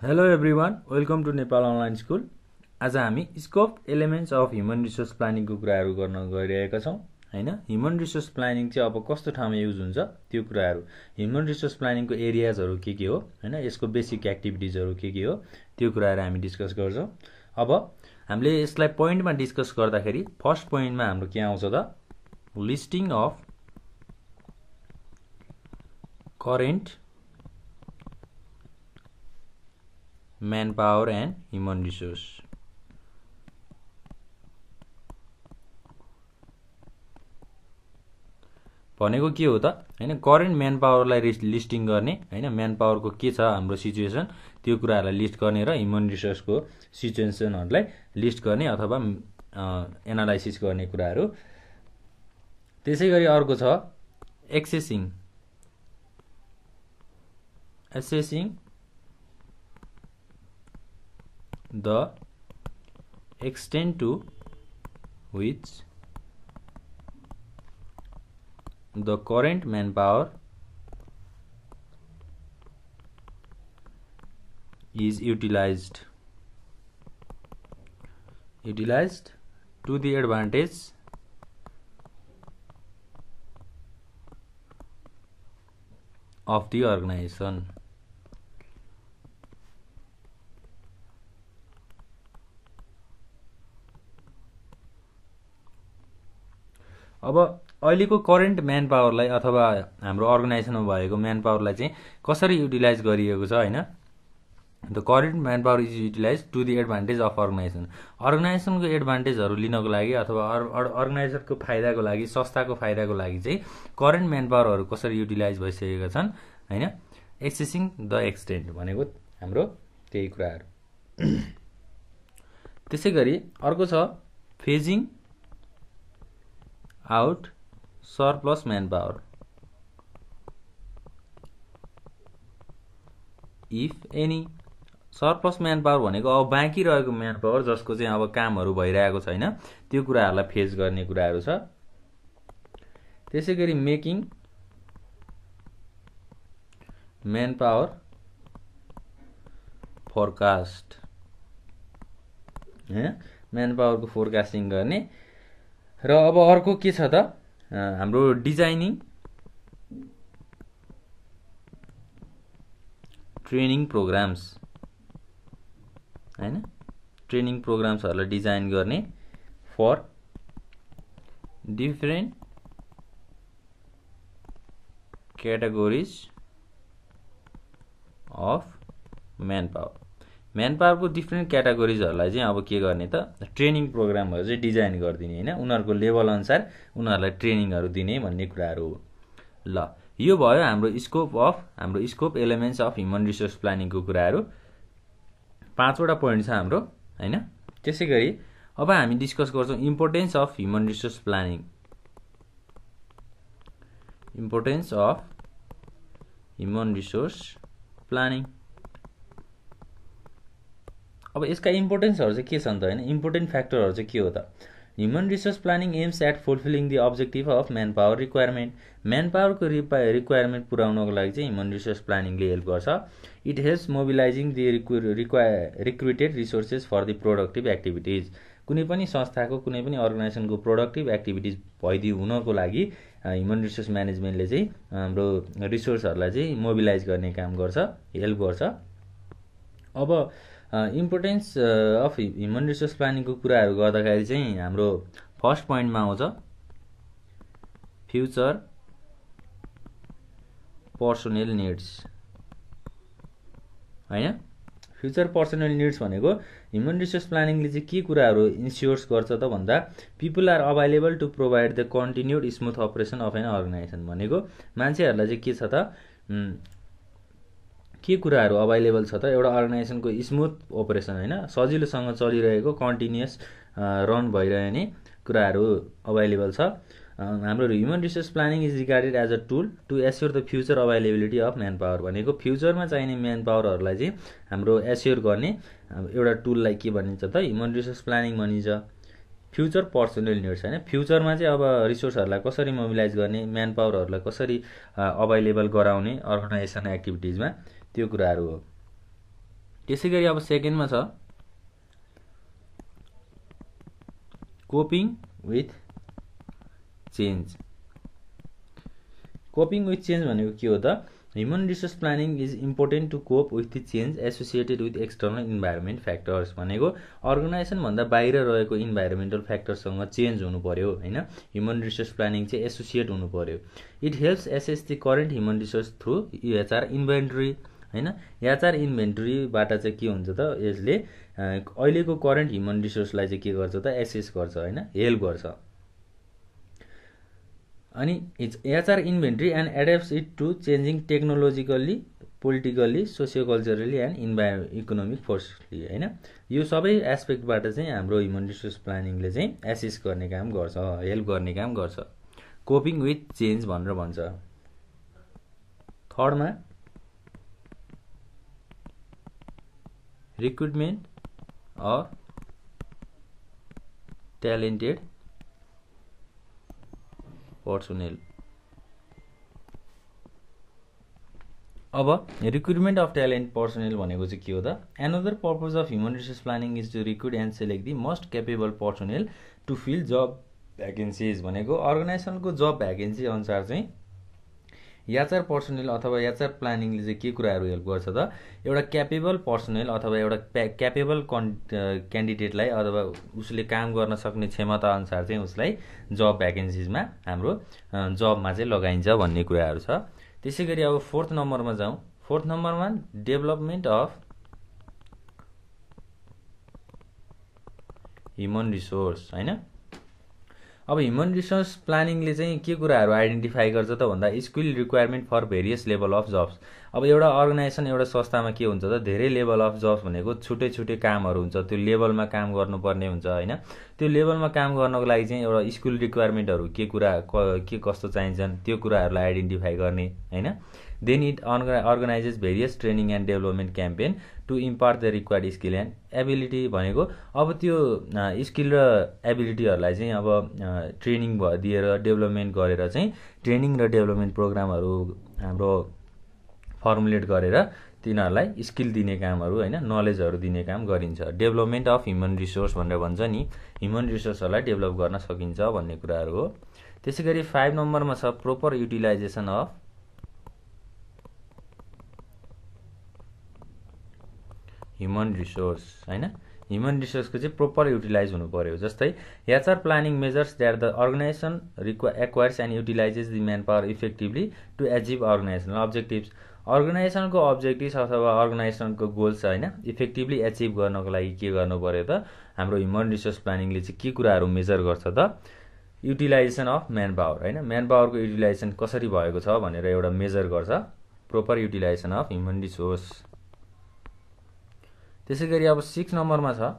Hello everyone, welcome to Nepal online school. आज हामी scope elements of human resource प्लानिङको कुराहरू गर्न गइरहेका छौँ हैन। ह्युमन रिसोर्स प्लानिङ चाहिँ अब कस्तो ठाउँमा युज हुन्छ त्यो कुराहरू, ह्युमन रिसोर्स प्लानिङको एरियाजहरू के हो हैन, यसको बेसिक एक्टिभिटिजहरू के हो त्यो कुराहरू हामी डिस्कस गर्छौँ। अब हामीले यसलाई पोइन्टमा डिस्कस गर्दाखेरि फर्स्ट पोइन्टमा हाम्रो के आउँछ त, listing of current man power and human resource. भनेको के हो त हैन, करेन्ट म्यान पावरलाई लिस्टिङ गर्ने हैन, म्यान पावरको के छ हाम्रो सिचुएसन त्यो कुराहरूलाई लिस्ट गर्ने र ह्युमन रिसोर्सको सिचुएसनहरूलाई लिस्ट गर्ने अथवा एनालाइसिस गर्ने कुराहरू। त्यसै गरी अर्को छ एसेसिङ the extent to which the current manpower is utilized to the advantage of the organization। अब अहिलेको करेन्ट म्यान पावरलाई अथवा हाम्रो अर्गनाइजेसनमा भएको म्यान पावरलाई चाहिँ कसरी युटिलाइज गरिएको छ हैन, the current manpower is utilise to the advantage of अर्गनाइजेसनको एडभान्टेजहरू लिनको लागि अथवा अर्गनाइजेसनको फाइदाको लागि, संस्थाको फाइदाको लागि चाहिँ करेन्ट म्यान पावरहरू कसरी युटिलाइज भइसकेका छन् हैन। एक्सेसिङ द एक्सटेन्ट भनेको हाम्रो त्यही कुराहरू। त्यसै गरी अर्को छ phasing out surplus manpower. If any surplus manpower भनेको अब बाँकी रहेको म्यान पावर जसको चाहिँ अब कामहरू भइरहेको छैन त्यो कुराहरूलाई फेज गर्ने कुराहरू छ। त्यसै गरी मेकिङ म्यान पावर फोरकास्ट, म्यान पावरको फोरकास्टिङ गर्ने। र अब अर्को के छ त, हाम्रो डिजाइनिङ ट्रेनिङ प्रोग्राम्स हैन, ट्रेनिङ प्रोग्राम्सहरूलाई डिजाइन गर्ने for different categories of manpower. म्यान पावरको डिफ्रेन्ट क्याटेगोरिजहरूलाई चाहिँ अब के गर्ने त, ट्रेनिङ प्रोग्रामहरू चाहिँ डिजाइन गरिदिने हैन, उनीहरूको लेभल अनुसार उनीहरूलाई ट्रेनिङहरू दिने भन्ने कुराहरू हो। ल यो भयो हाम्रो scope elements of human resource प्लानिङको कुराहरू। 5वटा पोइन्ट छ हाम्रो हैन। त्यसै गरी अब हामी डिस्कस गर्छौँ importance of human resource planning. Importance of human resource planning. अब यसका इम्पोर्टेन्सहरू चाहिँ के छन् त हैन, इम्पोर्टेन्ट फ्याक्टरहरू चाहिँ के हो त, human resource planning aims at fulfilling the objective of manpower requirement. म्यान पावरको रिक्वायरमेन्ट पुर्याउनको लागि चाहिँ ह्युमन रिसोर्स प्लानिङले हेल्प गर्छ। It helps mobilising the recruited resources for the productive activities. कुनै पनि संस्थाको कुनै पनि अर्गनाइजेसनको प्रोडक्टिभ एक्टिभिटिज हुनको लागि ह्युमन रिसोर्स म्यानेजमेन्टले चाहिँ हाम्रो रिसोर्सहरूलाई चाहिँ मोबिलाइज गर्ने काम गर्छ, हेल्प गर्छ। अब इम्पोर्टेन्स अफ ह्युमन रिसोर्स प्लानिङको कुराहरू गर्दाखेरि चाहिँ हाम्रो फर्स्ट पोइन्टमा आउँछ फ्युचर पर्सनल निड्स हैन। फ्युचर पर्सनल निड्स भनेको ह्युमन रिसोर्स प्लानिङले चाहिँ के कुराहरू इन्स्योर्स गर्छ त भन्दा, people are available to provide the continued smooth operation of an organisation. भनेको मान्छेहरूलाई चाहिँ के छ त, के कुराहरू अभाइलेबल छ त, एउटा अर्गनाइजेसनको स्मुथ अपरेसन हैन, सजिलोसँग चलिरहेको कन्टिन्युअस रन भइरहने कुराहरू अभाइलेबल छ। हाम्रो human resource planning is regarded as a tool to assure the future availability of manpower. भनेको फ्युचरमा चाहिने म्यान पावरहरूलाई चाहिँ हाम्रो एस्योर गर्ने एउटा टुललाई के भनिन्छ त, ह्युमन रिसोर्स प्लानिङ भनिन्छ। फ्युचर पर्सनल निड्स हैन, फ्युचरमा चाहिँ अब रिसोर्सहरूलाई कसरी मोबिलाइज गर्ने, म्यान पावरहरूलाई कसरी अभाइलेबल गराउने अर्गनाइजेसन एक्टिभिटिजमा, त्यो कुराहरू हो। त्यसैगरी अब सेकेन्डमा छ coping with change. Coping with change भनेको के हो त? Human resource planning is important to cope with the change associated with external environment factors. भनेको अर्गनाइजेसनभन्दा बाहिर रहेको इन्भाइरोमेन्टल फ्याक्टरसँग चेन्ज हुनु पर्यो होइन। ह्युमन रिसोर्स प्लानिङ चाहिँ एसोसिएट हुनु पर्यो। It helps assess the current human resource through HR inventory होइन। एचआर इन्भेन्ट्रीबाट चाहिँ के हुन्छ त? यसले अहिलेको करेन्ट ह्युमन रिसोर्सलाई चाहिँ के गर्छ त? एसेस गर्छ होइन, हेल्प गर्छ। अनि HR inventory and adapts it to changing technologically, politically, socioculturally and economic forcely होइन। यो सबै एस्पेक्टबाट चाहिँ हाम्रो ह्युमन रिसोर्स प्लानिङले चाहिँ एसेस गर्ने काम गर्छ, हेल्प गर्ने काम गर्छ। कोपिङ विथ चेन्ज भनेर भन्छ। थर्डमा रिक्रुटमेन्ट अफ ट्यालेन्टेड पर्सोनेल। अब रिक्रुटमेन्ट अफ ट्यालेन्ट पर्सोनेल भनेको चाहिँ के हो त? Another purpose of human resource planning is to recruit and select the most capable personnel to fill job vacancies. भनेको अर्गनाइजेसनको जब भ्याकेन्सी अनुसार चाहिँ एचआर पर्सोनेल अथवा एचआर प्लानिङले चाहिँ के कुराहरू हेल्प गर्छ त? एउटा क्यापेबल पर्सोनेल अथवा एउटा क्यापेबल क्यान्डिडेटलाई अथवा उसले काम गर्न सक्ने क्षमता अनुसार चाहिँ उसलाई जब भ्याकेन्सिजमा हाम्रो जबमा चाहिँ लगाइन्छ भन्ने कुराहरू छ। त्यसै गरी अब फोर्थ नम्बरमा जाउँ। फोर्थ नम्बरमा डेभलपमेन्ट अफ ह्युमन रिसोर्स होइन। अब ह्युमन रिसोर्स प्लानिङले चाहिँ के कुराहरू आइडेन्टिफाई गर्छ त भन्दा skill requirement for various level of jobs. अब एउटा अर्गनाइजेसन, एउटा संस्थामा के हुन्छ त? धेरै लेभल अफ जब्स भनेको छुट्टै छुट्टै कामहरू हुन्छ, त्यो लेभलमा काम गर्नुपर्ने हुन्छ होइन। त्यो लेभलमा काम गर्नको लागि चाहिँ एउटा स्किल रिक्वायरमेन्टहरू के कस्तो चाहिन्छन् त्यो कुराहरूलाई आइडेन्टिफाई गर्ने होइन। Then it organises various training and development campaign to impart the required skill and ability. भनेको अब त्यो स्किल र एबिलिटीहरूलाई चाहिँ अब ट्रेनिङ दिएर डेभलपमेन्ट गरेर चाहिँ ट्रेनिङ र डेभलपमेन्ट प्रोग्रामहरू हाम्रो फर्मुलेट गरेर तिनीहरूलाई स्किल दिने कामहरू होइन, नलेजहरू दिने काम गरिन्छ। डेभलपमेन्ट अफ ह्युमन रिसोर्स भनेर भन्छ नि, ह्युमन रिसोर्सहरूलाई डेभलप गर्न सकिन्छ भन्ने कुराहरू हो। त्यसै गरी 5 नम्बरमा छ proper utilisation of human resource होइन। ह्युमन रिसोर्सको चाहिँ प्रोपर युटिलाइज हुनु पर्यो। जस्तै HR planning measures that the organisation acquires and utilises the manpower effectively to achieve organisational objectives. अर्गनाइजेसनको अब्जेक्टिभ्स अथवा अर्गनाइजेसनको गोल्स होइन इफेक्टिभली एचिभ गर्नको लागि के गर्नु पर्यो त? हाम्रो ह्युमन रिसोर्स प्लानिङले चाहिँ के कुराहरू मेजर गर्छ त? युटिलाइजेसन अफ म्यान पावर होइन, म्यान पावरको युटिलाइजेसन कसरी भएको छ भनेर एउटा मेजर गर्छ, proper utilisation of human resource. त्यसै गरी अब 6 नम्बरमा छ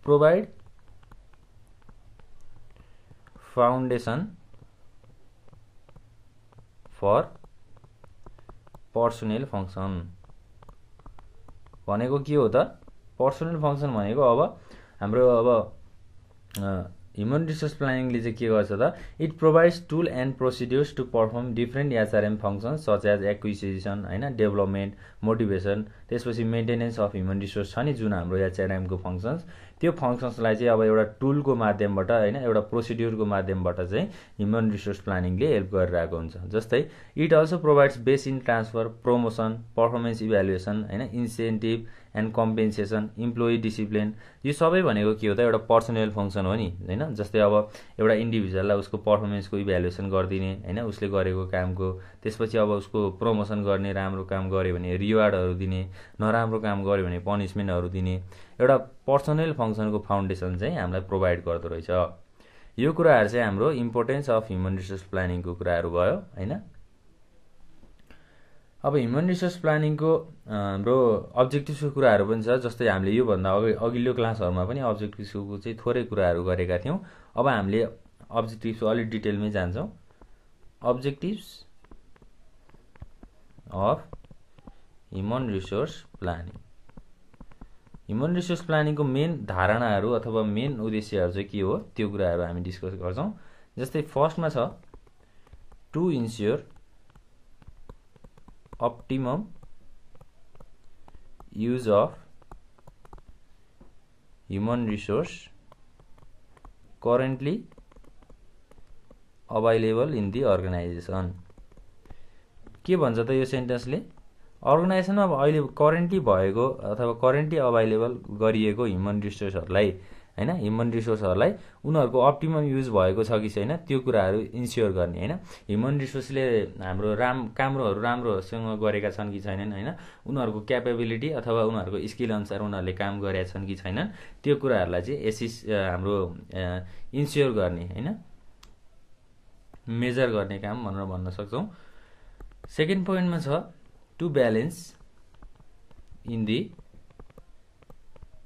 provide foundation for personnel function. भनेको के हो त? पर्सोनेल फङ्सन भनेको अब हाम्रो अब ह्युमन रिसोर्स प्लानिङले चाहिँ के गर्छ त? It provides tool and procedures to perform different HRM functions such as acquisition होइन, डेभलपमेन्ट, मोटिभेसन, त्यसपछि मेन्टेनेन्स अफ ह्युमन रिसोर्स छ नि जुन हाम्रो एचआरएमको फङ्सन्स, त्यो फङ्सन्सलाई चाहिँ अब एउटा टुलको माध्यमबाट होइन, एउटा प्रोसिड्युरको माध्यमबाट चाहिँ ह्युमन रिसोर्स प्लानिङले हेल्प गरिरहेको हुन्छ। जस्तै it also provides base in transfer, promotion, performance evaluation होइन, incentive and compensation, employee discipline. यो सबै भनेको के हो त? एउटा पर्सोनेल फङ्सन हो नि होइन। जस्तै अब एउटा इन्डिभिजुअललाई उसको पर्फर्मेन्सको इभ्यालुएसन गरिदिने होइन, उसले गरेको कामको, त्यसपछि अब उसको प्रमोसन गर्ने, राम्रो काम गर्यो भने रिवार्डहरू दिने, नराम्रो काम गर्यो भने पनिसमेन्टहरू दिने, एउटा पर्सोनेल फङ्सनको फाउन्डेसन चाहिँ हामीलाई प्रोभाइड गर्दो रहेछ। यो कुराहरू चाहिँ हाम्रो इम्पोर्टेन्स अफ ह्युमन रिसोर्स प्लानिङको कुराहरू भयो होइन। अब ह्युमन रिसोर्स प्लानिङको हाम्रो अब्जेक्टिभ्सको कुराहरू पनि छ। जस्तै हामीले योभन्दा अघिल्लो क्लासहरूमा पनि अब्जेक्टिभ्सको चाहिँ थोरै कुराहरू गरेका थियौँ। अब हामीले अब्जेक्टिभ्सको अलिक डिटेलमै जान्छौँ। Objectives of human resource planning. Human resource प्लानिङको मेन धारणाहरू अथवा मेन उद्देश्यहरू चाहिँ के हो त्यो कुराहरू हामी डिस्कस गर्छौँ। जस्तै फर्स्टमा छ to ensure optimum use of human resource currently available in the organisation. के भन्छ त यो सेन्टेन्सले? अर्गनाइजेसनमा अहिले करेन्टली भएको अथवा करेन्टली अभाइलेबल गरिएको ह्युमन रिसोर्सहरूलाई हैन, ह्युमन रिसोर्सहरूलाई उनीहरूको अप्टिमम युज भएको छ कि छैन त्यो कुराहरू इन्स्योर गर्ने हैन। ह्युमन रिसोर्सले हाम्रो कामहरू राम्रोसँग गरेका छन् कि छैनन् हैन, उनीहरूको क्यापेबिलिटी अथवा उनीहरूको स्किल अनुसार उनीहरूले काम गरेका छन् कि छैनन् त्यो कुराहरूलाई चाहिँ हाम्रो इन्स्योर गर्ने हैन, मेजर गर्ने काम भनेर भन्न सक्छौँ। सेकेन्ड पोइन्टमा छ to balance in the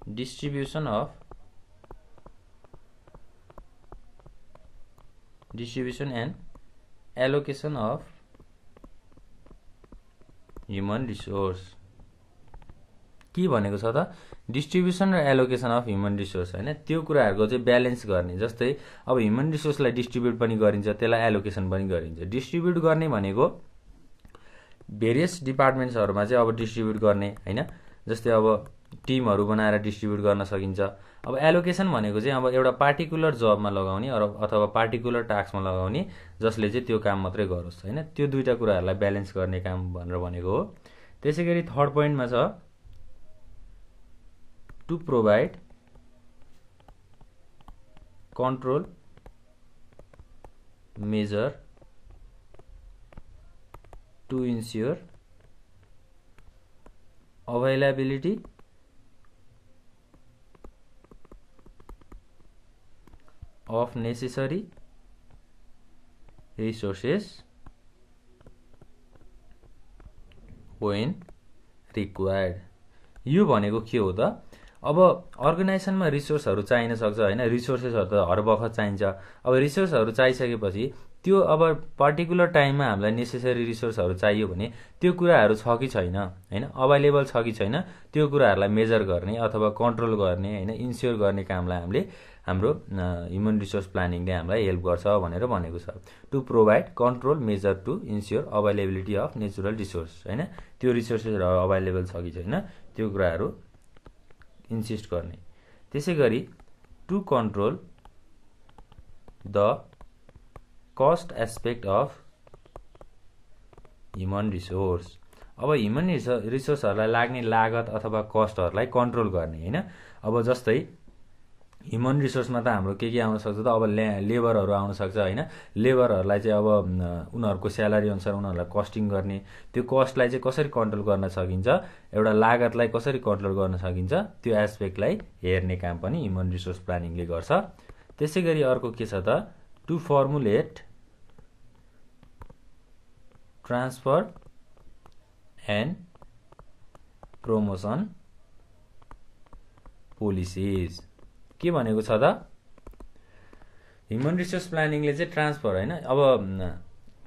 distribution and allocation of human resource. के भनेको छ त? डिस्ट्रिब्युसन र एलोकेसन अफ ह्युमन रिसोर्स हैन, त्यो कुराहरूको चाहिँ ब्यालेन्स गर्ने। जस्तै अब ह्युमन रिसोर्सलाई डिस्ट्रिब्युट पनि गरिन्छ, त्यसलाई एलोकेसन पनि गरिन्छ। डिस्ट्रिब्युट गर्ने भनेको भेरियस डिपार्टमेन्ट्सहरूमा चाहिँ अब डिस्ट्रिब्युट गर्ने हैन, जस्तै अब टिमहरू बनाएर डिस्ट्रिब्युट गर्न सकिन्छ। अब एलोकेसन भनेको चाहिँ अब एउटा पार्टिकुलर जबमा लगाउने अथवा पार्टिकुलर टास्कमा लगाउने जसले चाहिँ त्यो काम मात्रै गरोस् हैन, त्यो दुईटा कुराहरूलाई ब्यालेन्स गर्ने काम भनेर भनेको हो। त्यसैगरी थर्ड पोइन्टमा छ to provide control measure to ensure availability of necessary resources when required। यो भनेको के हो त? अब अर्गनाइजेसनमा रिसोर्सहरू चाहिन सक्छ हैन, रिसोर्सेसहरू त हरबखत चाहिन्छ। अब रिसोर्सहरू चाहिसकेपछि त्यो अब पर्टिकुलर टाइममा हामीलाई नेसेसरी रिसोर्सहरू चाहियो भने त्यो कुराहरू छ कि छैन हैन, अभाइलेबल छ कि छैन त्यो कुराहरूलाई मेजर गर्ने अथवा कन्ट्रोल गर्ने हैन, इन्स्योर गर्ने कामलाई हामीले हाम्रो ह्युमन रिसोर्स प्लानिङले हामीलाई हेल्प गर्छ भनेर भनेको छ। To provide control measure to ensure availability of natural resource हैन, त्यो रिसोर्सेसहरू अभाइलेबल छ कि छैन त्यो कुराहरू इन्सिस्ट गर्ने। त्यसैगरी to control the cost aspect of human resource. अब ह्युमन रिसोर्सहरूलाई लाग्ने लागत अथवा कस्टहरूलाई कन्ट्रोल गर्ने हैन। अब जस्तै ह्युमन रिसोर्समा त हाम्रो के आउन सक्छ त? अब लेबरहरू आउन सक्छ हैन, लेबरहरूलाई चाहिँ अब उनीहरूको स्यालेरी अनुसार उनीहरूलाई कस्टिङ गर्ने, त्यो कस्टलाई चाहिँ कसरी कन्ट्रोल गर्न सकिन्छ, एउटा लागतलाई कसरी कन्ट्रोल गर्न सकिन्छ त्यो एस्पेक्टलाई हेर्ने काम पनि ह्युमन रिसोर्स प्लानिङले गर्छ। त्यसैगरी अर्को के छ त? To formulate transfer and promotion policies. के भनेको छ त? ह्युमन रिसोर्स प्लानिङले चाहिँ ट्रान्सफर हैन, अब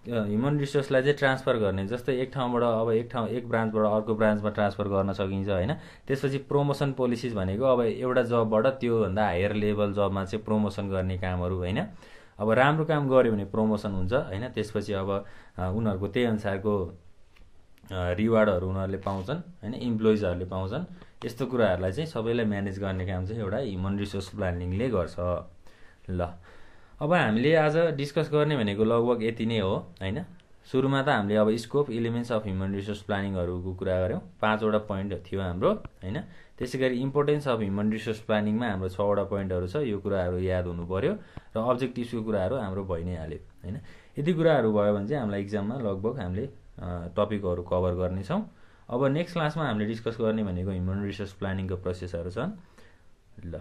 ह्युमन रिसोर्सलाई चाहिँ ट्रान्सफर गर्ने, जस्तै एक ठाउँबाट अब एक ब्रान्चबाट अर्को ब्रान्चमा ट्रान्सफर गर्न सकिन्छ हैन। त्यसपछि प्रमोसन पोलिसिज भनेको अब एउटा जबबाट त्योभन्दा हायर लेभल जबमा चाहिँ प्रमोसन गर्ने कामहरू हैन। अब राम्रो काम गर्यो भने प्रमोसन हुन्छ हैन, त्यसपछि अब उनीहरूको त्यही अनुसारको रिवार्डहरू उनीहरूले पाउँछन् हैन, इम्प्लोइजहरूले पाउँछन्। यस्तो कुराहरूलाई चाहिँ सबैलाई म्यानेज गर्ने काम चाहिँ एउटा ह्युमन रिसोर्स प्लानिङले गर्छ। ल अब हामीले आज डिस्कस गर्ने भनेको लगभग यति नै हो हैन। सुरुमा त हामीले अब scope elements of human resource प्लानिङहरूको कुरा गऱ्यौँ, 5 वटा पोइन्ट थियो हाम्रो हैन। त्यसैगरी इम्पोर्टेन्स अफ ह्युमन रिसोर्स प्लानिङमा हाम्रो 6 वटा पोइन्टहरू छ, यो कुराहरू याद हुनु पर्यो र अब्जेक्टिभ्सको कुराहरू हाम्रो भइ नै हाल्यो हैन। यदि कुराहरू भयो भने चाहिँ हामीलाई एक्जाममा लगभग हामीले टपिकहरू कभर गर्नेछौँ। अब नेक्स्ट क्लासमा हामीले डिस्कस गर्ने भनेको ह्युमन रिसोर्स प्लानिङको प्रोसेसहरू छन्। ल